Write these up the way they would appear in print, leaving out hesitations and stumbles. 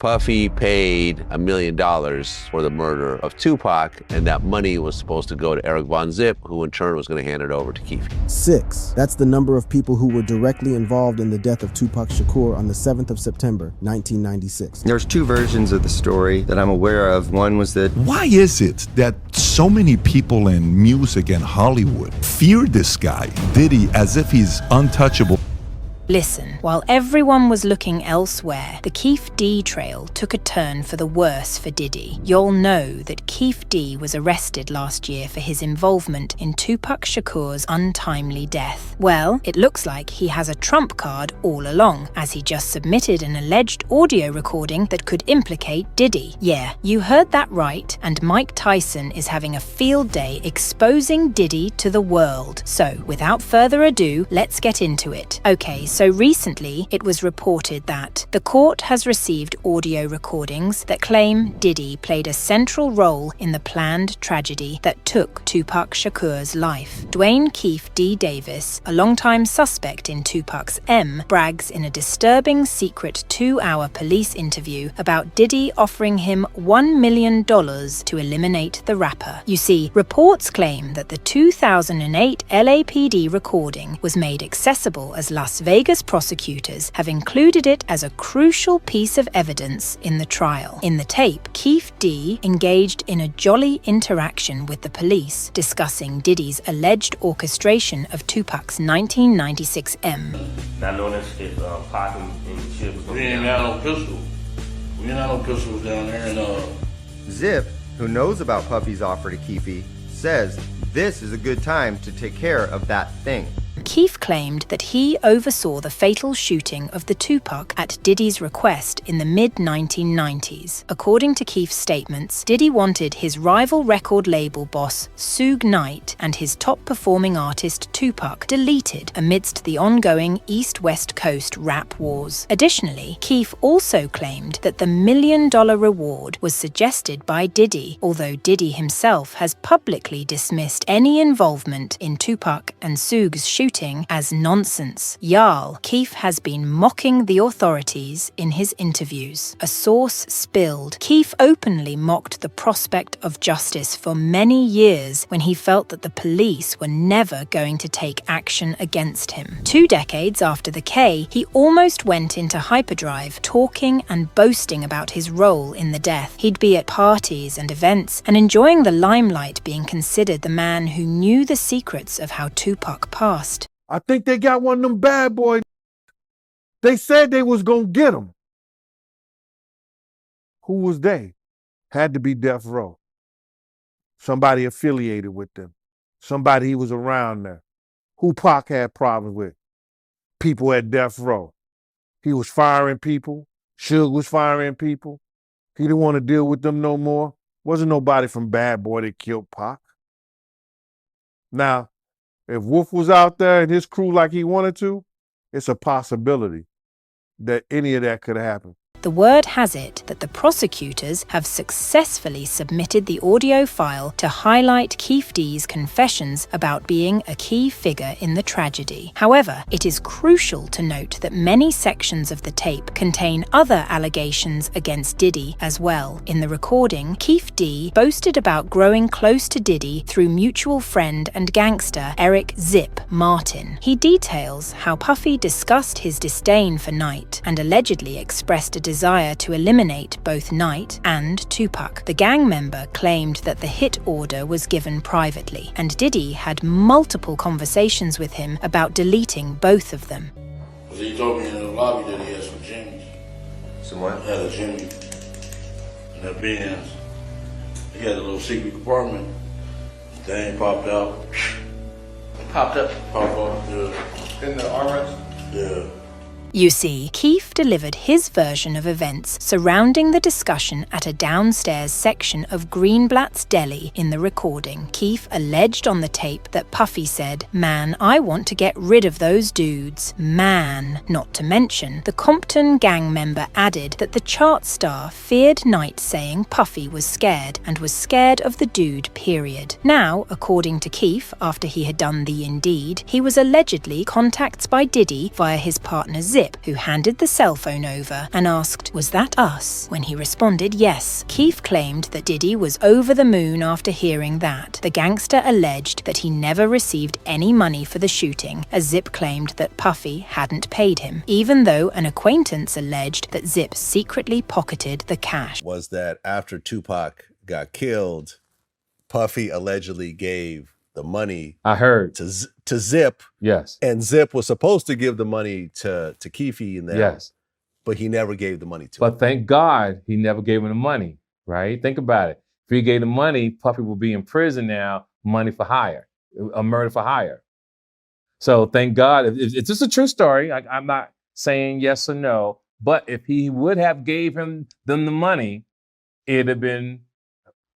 Puffy paid $1 million for the murder of Tupac, and that money was supposed to go to Eric Von Zip, who in turn was going to hand it over to Keefe. 6. That's the number of people who were directly involved in the death of Tupac Shakur on the 7th of September, 1996. There's 2 versions of the story that I'm aware of. One was that... Why is it that so many people in music and Hollywood fear this guy, Diddy, as if he's untouchable? Listen, while everyone was looking elsewhere, the Keefe D trail took a turn for the worse for Diddy. You'll know that Keefe D was arrested last year for his involvement in Tupac Shakur's untimely death. Well, it looks like he has a trump card all along, as he just submitted an alleged audio recording that could implicate Diddy. Yeah, you heard that right, and Mike Tyson is having a field day exposing Diddy to the world. So, without further ado, let's get into it. Okay, so recently, it was reported that the court has received audio recordings that claim Diddy played a central role in the planned tragedy that took Tupac Shakur's life. Duane Keefe D. Davis, a longtime suspect in Tupac's M, brags in a disturbing secret 2-hour police interview about Diddy offering him $1 million to eliminate the rapper. You see, reports claim that the 2008 LAPD recording was made accessible as Las Vegas prosecutors have included it as a crucial piece of evidence in the trial. In the tape, Keefe D engaged in a jolly interaction with the police, discussing Diddy's alleged orchestration of Tupac's 1996 M. Not knowing if Pac and shit was We ain't got no pistol. We ain't got no pistols down there, and Zip, who knows about Puffy's offer to Keefe, says this is a good time to take care of that thing. Keefe claimed that he oversaw the fatal shooting of the Tupac at Diddy's request in the mid-1990s. According to Keefe's statements, Diddy wanted his rival record label boss Suge Knight and his top-performing artist Tupac deleted amidst the ongoing East-West Coast rap wars. Additionally, Keefe also claimed that the $1 million reward was suggested by Diddy, although Diddy himself has publicly dismissed any involvement in Tupac and Suge's shooting as nonsense. Y'all, Keefe has been mocking the authorities in his interviews. A source spilled. Keefe openly mocked the prospect of justice for many years when he felt that the police were never going to take action against him. 2 decades after the K, he almost went into hyperdrive, talking and boasting about his role in the death. He'd be at parties and events and enjoying the limelight, being considered the man who knew the secrets of how Tupac passed. I think they got one of them bad boys. They said they was gonna get him. Who was they? Had to be Death Row. Somebody affiliated with them. Somebody he was around there. Who Pac had problems with? People at Death Row. He was firing people. Suge was firing people. He didn't want to deal with them no more. Wasn't nobody from Bad Boy that killed Pac. Now, if Wolf was out there and his crew like he wanted to, it's a possibility that any of that could happen. The word has it that the prosecutors have successfully submitted the audio file to highlight Keefe D's confessions about being a key figure in the tragedy. However, it is crucial to note that many sections of the tape contain other allegations against Diddy as well. In the recording, Keefe D boasted about growing close to Diddy through mutual friend and gangster Eric Zip Martin. He details how Puffy discussed his disdain for Knight and allegedly expressed a desire to eliminate both Knight and Tupac. The gang member claimed that the hit order was given privately, and Diddy had multiple conversations with him about deleting both of them. he told me in the lobby that he had some Jimmys. Some what? He had a Jimmy in that Benz. He had a little secret compartment. Thing popped out. Popped up? Popped off, yeah. In the armrest? Yeah. You see, Keefe delivered his version of events surrounding the discussion at a downstairs section of Greenblatt's Deli in the recording. Keefe alleged on the tape that Puffy said, "Man, I want to get rid of those dudes. Man." Not to mention, the Compton gang member added that the chart star feared Knight, saying Puffy was scared and was scared of the dude, period. Now, according to Keefe, after he had done the indeed, he was allegedly contacted by Diddy via his partner Zip Zip, who handed the cell phone over and asked, "Was that us?" When he responded yes, Keefe claimed that Diddy was over the moon after hearing that. The gangster alleged that he never received any money for the shooting, as Zip claimed that Puffy hadn't paid him, even though an acquaintance alleged that Zip secretly pocketed the cash. Was that after Tupac got killed, Puffy allegedly gave the money I heard to Zip. Yes. And Zip was supposed to give the money to Keefe and them. Yes. But he never gave the money to him. But thank God he never gave him the money, right? Think about it. If he gave the money, Puffy will be in prison now, money for hire, a murder for hire. So thank God. It's just a true story. I'm not saying yes or no, but if he would have gave them the money, it'd have been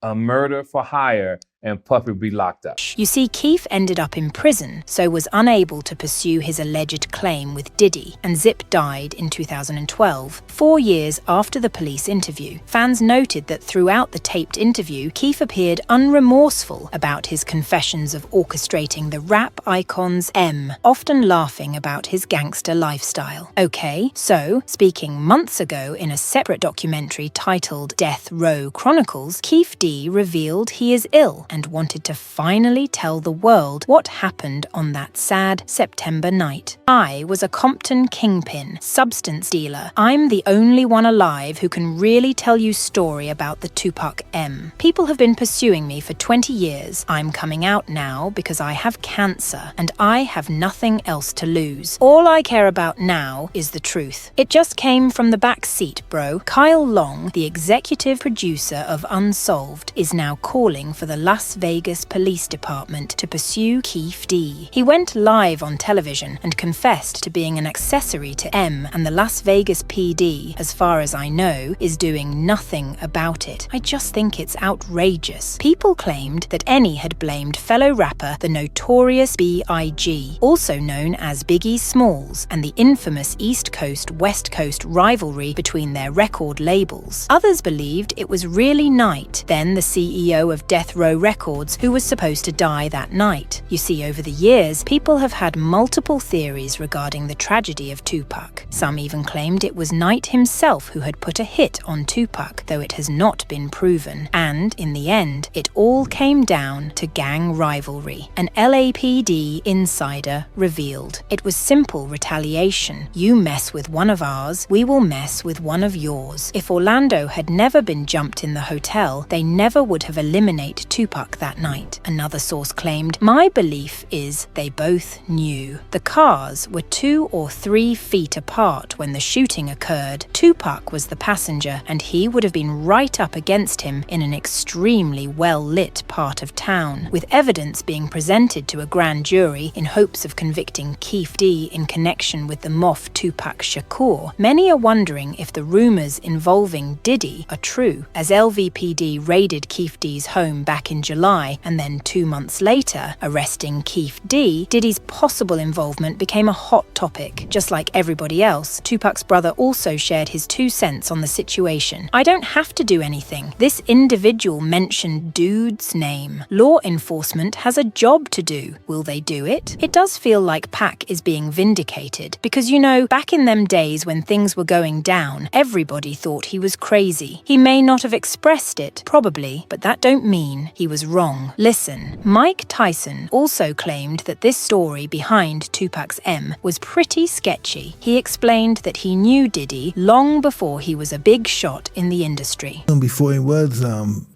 a murder for hire and Puffy would be locked up. You see, Keefe ended up in prison, so was unable to pursue his alleged claim with Diddy, and Zip died in 2012, 4 years after the police interview. Fans noted that throughout the taped interview, Keefe appeared unremorseful about his confessions of orchestrating the rap icon's M, often laughing about his gangster lifestyle. Okay, so, speaking months ago in a separate documentary titled Death Row Chronicles, Keefe D revealed he is ill and wanted to finally tell the world what happened on that sad September night. "I was a Compton kingpin, substance dealer. I'm the only one alive who can really tell you story about the Tupac M. People have been pursuing me for 20 years. I'm coming out now because I have cancer and I have nothing else to lose. All I care about now is the truth. It just came from the back seat, bro." Kyle Long, the executive producer of Unsolved, is now calling for the Las Vegas Police Department to pursue Keefe D. He went live on television and confessed to being an accessory to M, and the Las Vegas PD, as far as I know, is doing nothing about it. I just think it's outrageous. People claimed that Eni had blamed fellow rapper the Notorious B.I.G., also known as Biggie Smalls, and the infamous East Coast-West Coast rivalry between their record labels. Others believed it was really Knight, then the CEO of Death Row Records, who was supposed to die that night. You see, over the years, people have had multiple theories regarding the tragedy of Tupac. Some even claimed it was Knight himself who had put a hit on Tupac, though it has not been proven. And, in the end, it all came down to gang rivalry. An LAPD insider revealed. It was simple retaliation. You mess with one of ours, we will mess with one of yours. If Orlando had never been jumped in the hotel, they never would have eliminated Tupac that night. Another source claimed, "My belief is they both knew. The cars were 2 or 3 feet apart when the shooting occurred. Tupac was the passenger, and he would have been right up against him in an extremely well-lit part of town." With evidence being presented to a grand jury in hopes of convicting Keefe D in connection with the moth Tupac Shakur, many are wondering if the rumors involving Diddy are true. As LVPD raided Keefe D's home back in July, and then 2 months later, arresting Keefe D, Diddy's possible involvement became a hot topic. Just like everybody else, Tupac's brother also shared his 2 cents on the situation. "I don't have to do anything. This individual mentioned dude's name. Law enforcement has a job to do. Will they do it?" It does feel like Pac is being vindicated, because you know, back in them days when things were going down, everybody thought he was crazy. He may not have expressed it, probably, but that don't mean he was wrong. Listen, Mike Tyson also claimed that this story behind Tupac's M was pretty sketchy. He explained that he knew Diddy long before he was a big shot in the industry. Before he was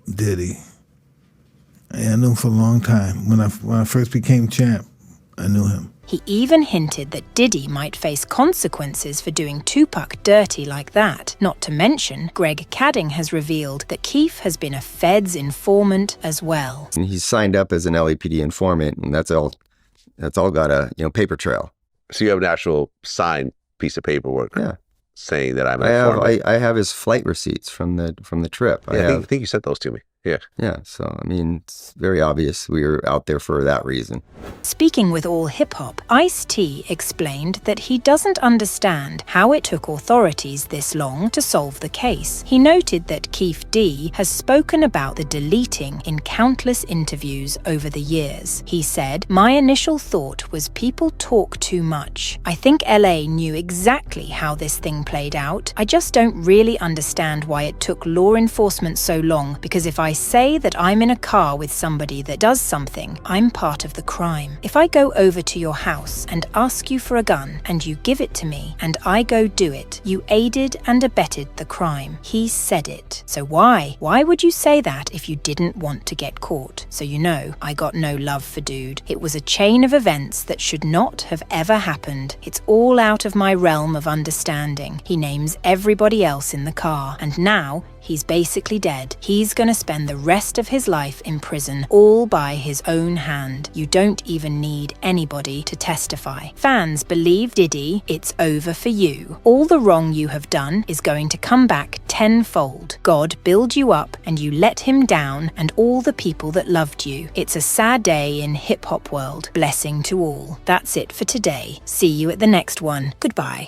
Diddy, I knew him for a long time. When I first became champ, I knew him. He even hinted that Diddy might face consequences for doing Tupac dirty like that. Not to mention, Greg Cadding has revealed that Keefe has been a Fed's informant as well. And he's signed up as an LAPD informant, and that's all got a paper trail. So you have an actual signed piece of paperwork, saying that I'm an informant. informant. I have his flight receipts from the trip. Yeah, I think you sent those to me. Yeah. Yeah, so I mean, it's very obvious we were out there for that reason. Speaking with All Hip Hop, Ice-T explained that he doesn't understand how it took authorities this long to solve the case. He noted that Keefe D has spoken about the deleting in countless interviews over the years. He said, "My initial thought was people talk too much. I think LA knew exactly how this thing played out. I just don't really understand why it took law enforcement so long, because if I say that I'm in a car with somebody that does something, I'm part of the crime. If I go over to your house and ask you for a gun and you give it to me and I go do it, you aided and abetted the crime." He said it. So why? Why would you say that if you didn't want to get caught? So you know, I got no love for dude. It was a chain of events that should not have ever happened. It's all out of my realm of understanding. He names everybody else in the car, and now he's basically dead. He's gonna spend the rest of his life in prison, all by his own hand. You don't even need anybody to testify. Fans believe Diddy, it's over for you. All the wrong you have done is going to come back tenfold. God build you up and you let him down and all the people that loved you. It's a sad day in hip-hop world. Blessing to all. That's it for today. See you at the next one. Goodbye.